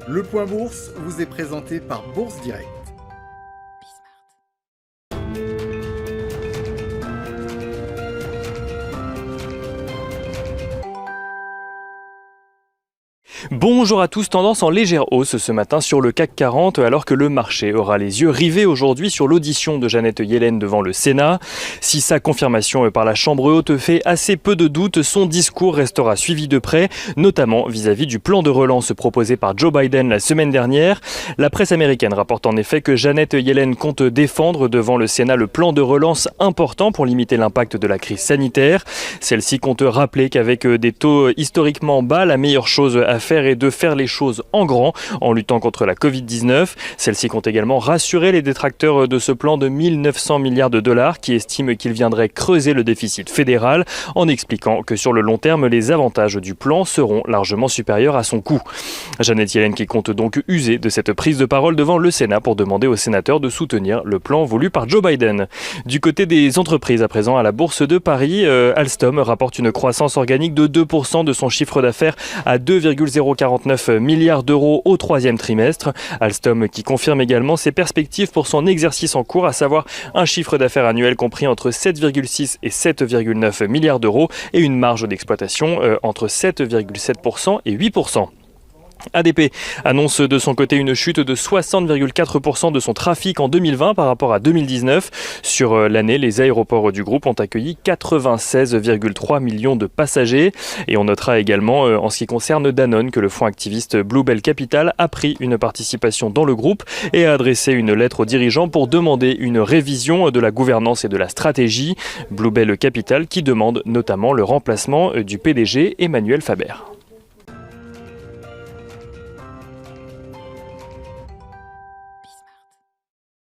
Le Point Bourse vous est présenté par Bourse Direct. Bonjour à tous, tendance en légère hausse ce matin sur le CAC 40 alors que le marché aura les yeux rivés aujourd'hui sur l'audition de Janet Yellen devant le Sénat. Si sa confirmation par la Chambre haute fait assez peu de doute, son discours restera suivi de près, notamment vis-à-vis du plan de relance proposé par Joe Biden la semaine dernière. La presse américaine rapporte en effet que Janet Yellen compte défendre devant le Sénat le plan de relance important pour limiter l'impact de la crise sanitaire. Celle-ci compte rappeler qu'avec des taux historiquement bas, la meilleure chose à faire est de faire les choses en grand en luttant contre la Covid-19. Celle-ci compte également rassurer les détracteurs de ce plan de 1900 milliards de dollars qui estiment qu'il viendrait creuser le déficit fédéral en expliquant que sur le long terme, les avantages du plan seront largement supérieurs à son coût. Janet Yellen qui compte donc user de cette prise de parole devant le Sénat pour demander aux sénateurs de soutenir le plan voulu par Joe Biden. Du côté des entreprises à présent à la Bourse de Paris, Alstom rapporte une croissance organique de 2% de son chiffre d'affaires à 2,049 milliards d'euros au troisième trimestre. Alstom qui confirme également ses perspectives pour son exercice en cours, à savoir un chiffre d'affaires annuel compris entre 7,6 et 7,9 milliards d'euros et une marge d'exploitation entre 7,7% et 8%. ADP annonce de son côté une chute de 60,4% de son trafic en 2020 par rapport à 2019. Sur l'année, les aéroports du groupe ont accueilli 96,3 millions de passagers. Et on notera également, en ce qui concerne Danone, que le fonds activiste Bluebell Capital a pris une participation dans le groupe et a adressé une lettre aux dirigeants pour demander une révision de la gouvernance et de la stratégie. Bluebell Capital qui demande notamment le remplacement du PDG Emmanuel Faber.